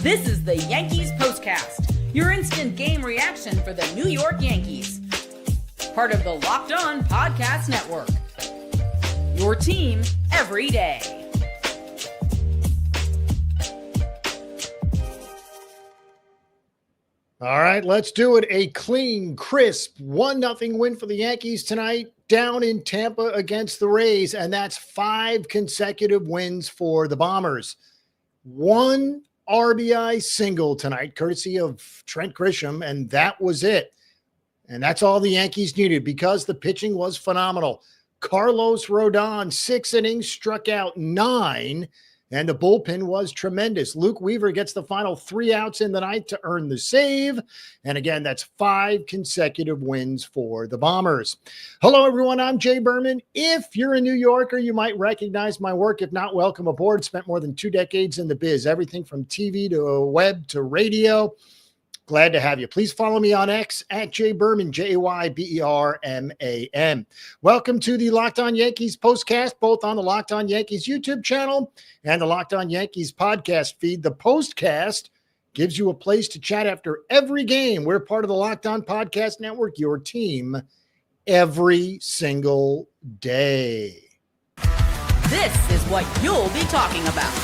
This is the Yankees POSTCAST, your instant game reaction for the New York Yankees. Part of the Locked On Podcast Network. Your team every day. All right, let's do it. A clean, crisp 1-0 win for the Yankees tonight down in Tampa against the Rays, and that's 5 consecutive wins for the Bombers. 1 RBI single tonight, courtesy of Trent Grisham, and that was it. And that's all the Yankees needed because the pitching was phenomenal. Carlos Rodon, 6 innings, struck out 9, and the bullpen was tremendous. Luke Weaver gets the final 3 outs in the night to earn the save. And again, that's 5 consecutive wins for the Bombers. Hello, everyone. I'm Jay Berman. If you're a New Yorker, you might recognize my work. If not, welcome aboard. Spent more than 2 decades in the biz, everything from TV to web to radio. Glad to have you. Please follow me on X at Jay Berman, Jayberman. Welcome to the Locked On Yankees postcast, both on the Locked On Yankees YouTube channel and the Locked On Yankees podcast feed. The postcast gives you a place to chat after every game. We're part of the Locked On Podcast Network, your team every single day. This is what you'll be talking about.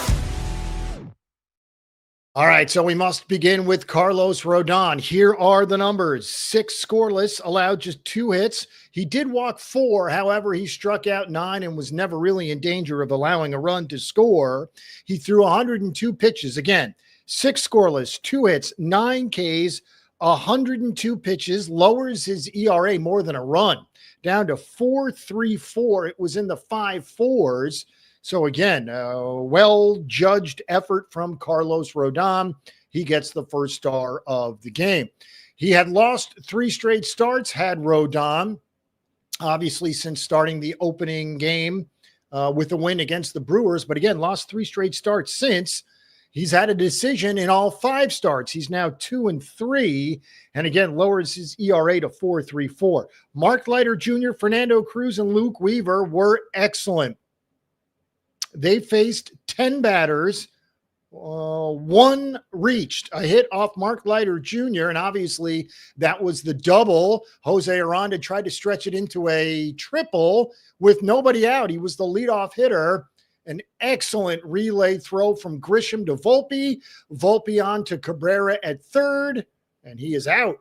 All right, so we must begin with Carlos Rodon. Here are the numbers. 6 scoreless, allowed just 2 hits. He did walk 4. However, he struck out 9 and was never really in danger of allowing a run to score. He threw 102 pitches. Again, 6 scoreless, 2 hits, 9 Ks, 102 pitches, lowers his ERA more than a run, down to 4.34. It was in the 5.4s. So again, well-judged effort from Carlos Rodon. He gets the first star of the game. He had lost 3 straight starts, had Rodon, obviously since starting the opening game with a win against the Brewers. But again, lost 3 straight starts since. He's had a decision in all 5 starts. He's now 2-3, and again, lowers his ERA to 4.34. Mark Leiter Jr., Fernando Cruz, and Luke Weaver were excellent. They faced 10 batters. 1 reached a hit off Mark Leiter Jr., and obviously that was the double. Jose Aranda tried to stretch it into a triple with nobody out. He was the leadoff hitter. An excellent relay throw from Grisham to Volpe. Volpe on to Cabrera at third, and he is out.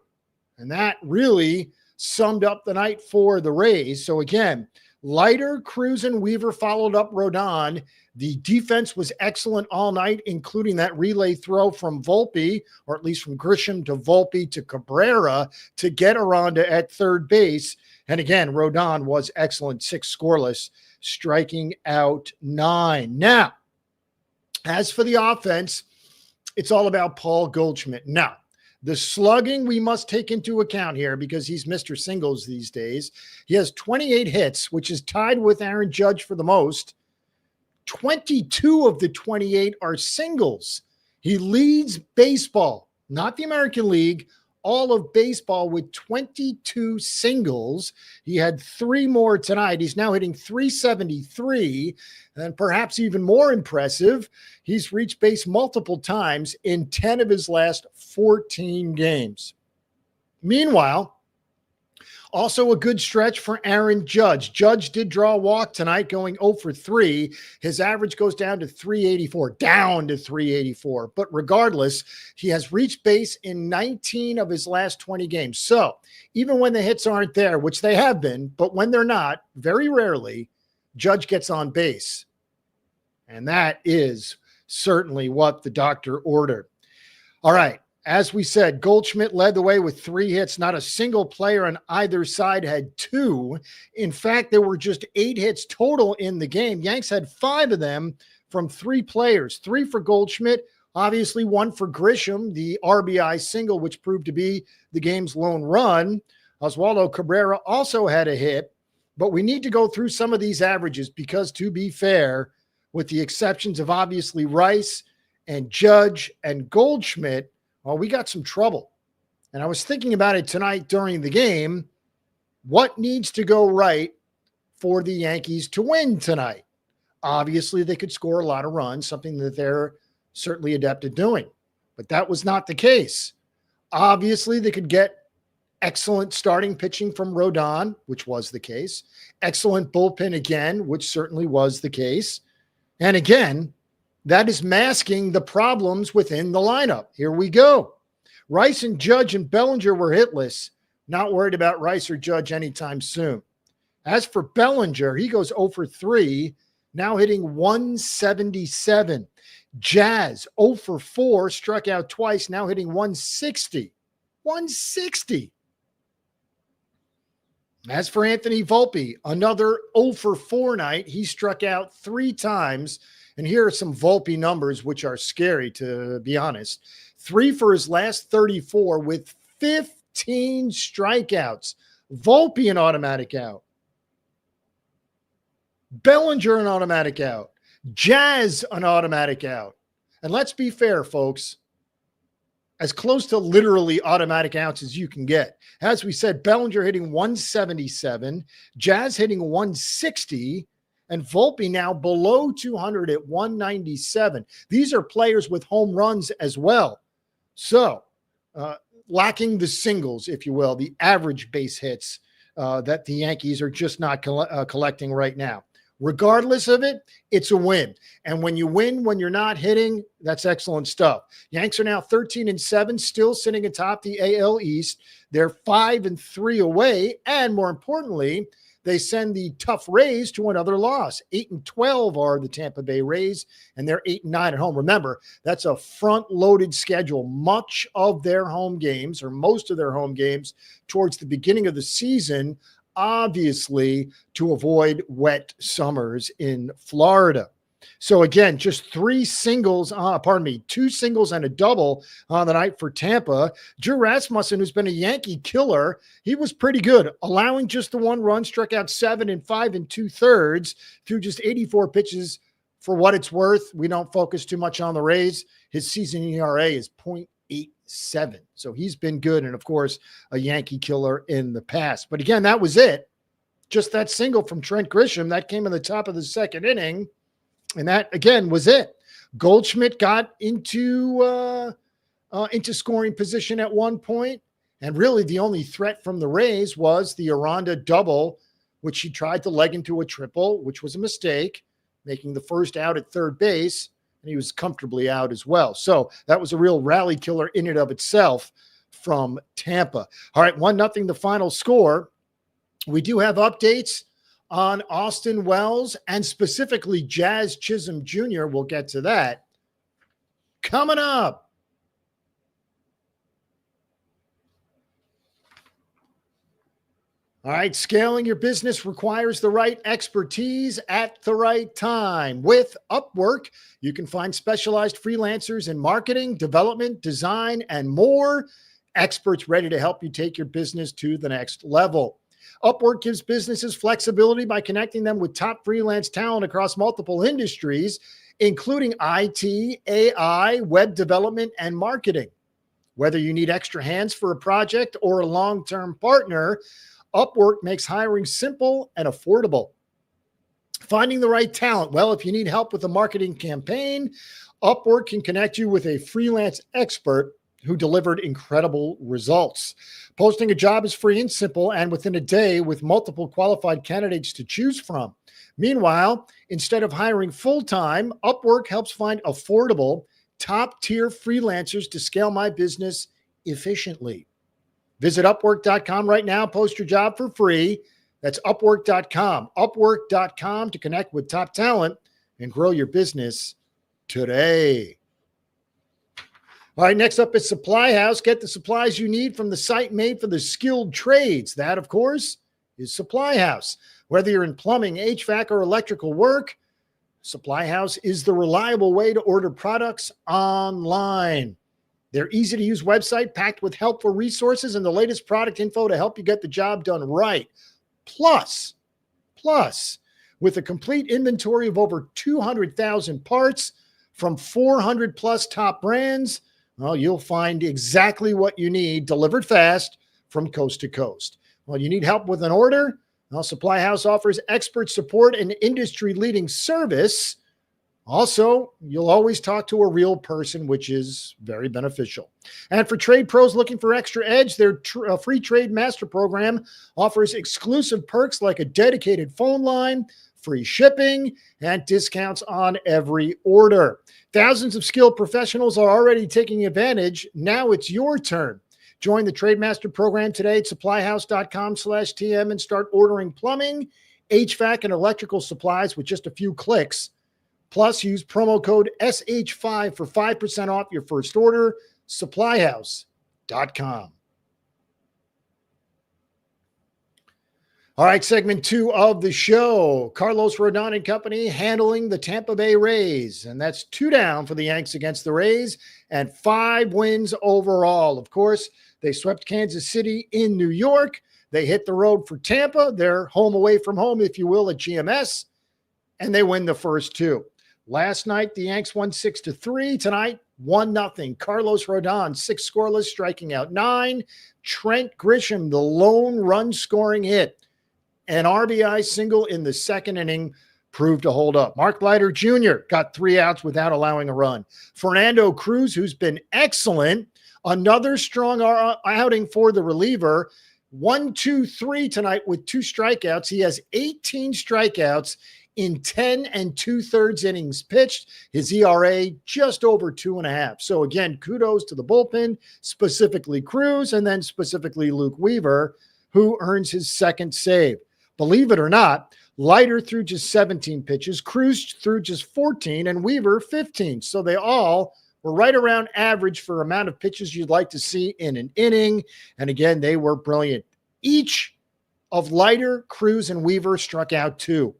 And that really summed up the night for the Rays. So again, Leiter, Cruz, and Weaver followed up Rodon. The defense was excellent all night, including that relay throw from Volpe, or at least from Grisham to Volpe to Cabrera to get Aranda at third base. And again, Rodon was excellent, 6 scoreless, striking out 9. Now, as for the offense, it's all about Paul Goldschmidt. Now, the slugging we must take into account here because he's Mr. Singles these days. He has 28 hits, which is tied with Aaron Judge for the most. 22 of the 28 are singles. He leads baseball, not the American League, all of baseball with 22 singles. He had 3 more tonight. He's now hitting .373, and perhaps even more impressive, he's reached base multiple times in 10 of his last 14 games. Meanwhile, also a good stretch for Aaron Judge. Judge did draw a walk tonight, going 0 for 3. His average goes down to .384. But regardless, he has reached base in 19 of his last 20 games. So even when the hits aren't there, which they have been, but when they're not, very rarely, Judge gets on base. And that is certainly what the doctor ordered. All right. As we said, Goldschmidt led the way with 3 hits. Not a single player on either side had 2. In fact, there were just 8 hits total in the game. Yanks had 5 of them from 3 players. 3 for Goldschmidt, obviously 1 for Grisham, the RBI single, which proved to be the game's lone run. Oswaldo Cabrera also had a hit, but we need to go through some of these averages because, to be fair, with the exceptions of obviously Rice and Judge and Goldschmidt, well, we got some trouble. And I was thinking about it tonight during the game. What needs to go right for the Yankees to win tonight? Obviously, they could score a lot of runs, something that they're certainly adept at doing. but that was not the case. Obviously, they could get excellent starting pitching from Rodon, which was the case. Excellent bullpen again, which certainly was the case. And again, that is masking the problems within the lineup. Here we go. Rice and Judge and Bellinger were hitless. Not worried about Rice or Judge anytime soon. As for Bellinger, he goes 0 for 3, now hitting 177. Jazz 0 for 4, struck out twice, now hitting 160. 160. As for Anthony Volpe, another 0 for 4 night. He struck out 3 times. And here are some Volpe numbers, which are scary, to be honest. 3 for his last 34 with 15 strikeouts. Volpe an automatic out. Bellinger an automatic out. Jazz an automatic out. And let's be fair, folks. As close to literally automatic outs as you can get. As we said, Bellinger hitting 177, Jazz hitting 160, and Volpe now below 200 at 197. These are players with home runs as well. So, lacking the singles, if you will, the average base hits that the Yankees are just not collecting right now. Regardless of it, it's a win. And when you win, when you're not hitting, that's excellent stuff. Yanks are now 13-7, still sitting atop the AL East. They're 5-3 away. And more importantly, they send the tough Rays to another loss. 8-12 are the Tampa Bay Rays, and they're 8-9 at home. Remember, that's a front-loaded schedule. Much of their home games, or most of their home games, towards the beginning of the season, obviously to avoid wet summers in Florida. So again, just 2 singles and a double on the night for Tampa. Drew Rasmussen, who's been a Yankee killer, he was pretty good, allowing just the 1 run, struck out 7 in 5 2/3 through just 84 pitches. For what it's worth, we don't focus too much on the Rays. His season ERA is 0.87. So he's been good, and of course, a Yankee killer in the past. But again, that was it. Just that single from Trent Grisham, that came in the top of the 2nd inning. And that, again, was it. Goldschmidt got into scoring position at one point. And really the only threat from the Rays was the Aranda double, which he tried to leg into a triple, which was a mistake, making the first out at third base. And he was comfortably out as well. So that was a real rally killer in and of itself from Tampa. All right, 1-0 the final score. We do have updates on Austin Wells and specifically Jazz Chisholm Jr. We'll get to that coming up. All right, scaling your business requires the right expertise at the right time. With Upwork, you can find specialized freelancers in marketing, development, design, and more. Experts ready to help you take your business to the next level. Upwork gives businesses flexibility by connecting them with top freelance talent across multiple industries, including IT, AI, web development, and marketing. Whether you need extra hands for a project or a long-term partner, Upwork makes hiring simple and affordable. Finding the right talent. Well, if you need help with a marketing campaign, Upwork can connect you with a freelance expert who delivered incredible results. Posting a job is free and simple, and within a day with multiple qualified candidates to choose from. Meanwhile, instead of hiring full-time, Upwork helps find affordable, top-tier freelancers to scale my business efficiently. Visit Upwork.com right now. Post your job for free. That's Upwork.com. Upwork.com to connect with top talent and grow your business today. All right, next up is Supply House. Get the supplies you need from the site made for the skilled trades. That, of course, is Supply House. Whether you're in plumbing, HVAC, or electrical work, Supply House is the reliable way to order products online. Their easy-to-use website packed with helpful resources and the latest product info to help you get the job done right. Plus, with a complete inventory of over 200,000 parts from 400-plus top brands, well, you'll find exactly what you need delivered fast from coast to coast. Well, you need help with an order? Well, Supply House offers expert support and industry-leading service. Also, you'll always talk to a real person, which is very beneficial. And for trade pros looking for extra edge, their free trade master program offers exclusive perks like a dedicated phone line, free shipping, and discounts on every order. Thousands of skilled professionals are already taking advantage. Now it's your turn. Join the Trade Master program today at supplyhouse.com/TM and start ordering plumbing, HVAC, and electrical supplies with just a few clicks. Plus, use promo code SH5 for 5% off your first order. Supplyhouse.com. All right, segment 2 of the show. Carlos Rodon and company handling the Tampa Bay Rays. And that's 2 down for the Yanks against the Rays and 5 wins overall. Of course, they swept Kansas City in New York. They hit the road for Tampa. They're home away from home, if you will, at GMS. And they win the first 2. Last night, the Yanks won 6-3. Tonight, 1-0. Carlos Rodon, 6 scoreless, striking out 9. Trent Grisham, the lone run-scoring hit. An RBI single in the second inning proved to hold up. Mark Leiter Jr. got 3 outs without allowing a run. Fernando Cruz, who's been excellent, another strong outing for the reliever. 1-2-3 tonight with 2 strikeouts. He has 18 strikeouts in 10 2/3 innings pitched. His ERA just over 2.5. So again, kudos to the bullpen, specifically Cruz, and then specifically Luke Weaver, who earns his second save. Believe it or not, Leiter threw just 17 pitches, Cruz threw just 14, and Weaver 15. So they all were right around average for amount of pitches you'd like to see in an inning. And again, they were brilliant. Each of Leiter, Cruz, and Weaver struck out 2.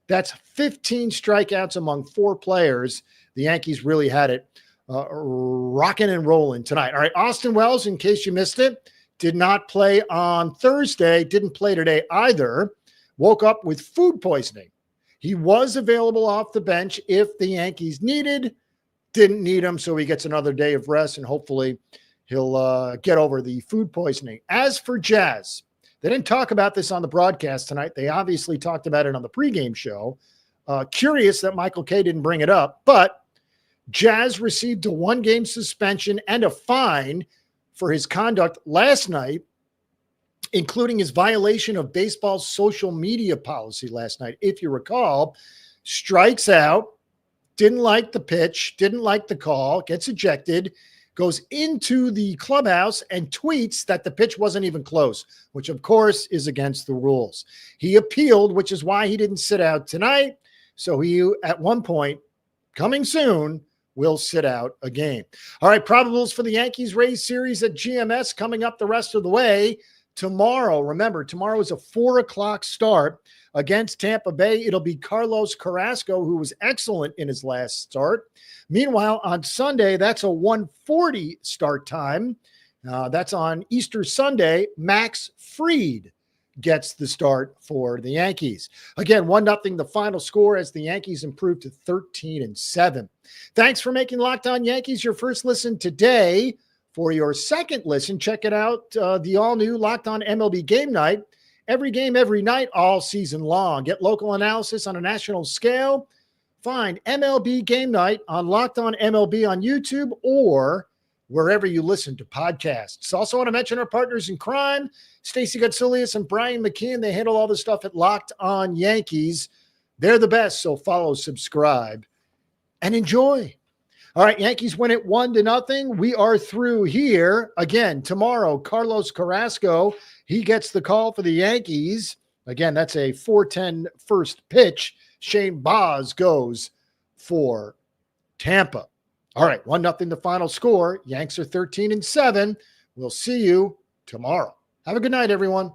That's 15 strikeouts among 4 players. The Yankees really had it rocking and rolling tonight. All right, Austin Wells, in case you missed it, did not play on Thursday, didn't play today either. Woke up with food poisoning. He was available off the bench if the Yankees didn't need him, so he gets another day of rest, and hopefully he'll get over the food poisoning. As for Jazz, they didn't talk about this on the broadcast tonight. They obviously talked about it on the pregame show. Curious that Michael Kay didn't bring it up, but Jazz received a 1-game suspension and a fine for his conduct last night, including his violation of baseball's social media policy last night. If you recall, strikes out, didn't like the pitch, didn't like the call, gets ejected, goes into the clubhouse and tweets that the pitch wasn't even close, which of course is against the rules. He appealed, which is why he didn't sit out tonight. So he, at one point, coming soon, will sit out a game. All right, probables for the Yankees-Rays series at GMS coming up the rest of the way. Tomorrow, remember, tomorrow is a 4 o'clock start against Tampa Bay. It'll be Carlos Carrasco, who was excellent in his last start. Meanwhile, on Sunday, that's a 1:40 start time. That's on Easter Sunday. Max Fried gets the start for the Yankees. Again, 1-0 the final score as the Yankees improve to 13-7. Thanks for making Locked On Yankees your first listen today. For your second listen, check it out, the all-new Locked On MLB Game Night. Every game, every night, all season long. Get local analysis on a national scale. Find MLB Game Night on Locked On MLB on YouTube or wherever you listen to podcasts. Also want to mention our partners in crime, Stacey Gotsulias and Brian McKeon. They handle all the stuff at Locked On Yankees. They're the best, so follow, subscribe, and enjoy. All right, Yankees win it 1-0. We are through here. Again, tomorrow, Carlos Carrasco, he gets the call for the Yankees. Again, that's a 4:10 first pitch. Shane Baz goes for Tampa. All right, 1-0 the final score. Yanks are 13-7. We'll see you tomorrow. Have a good night, everyone.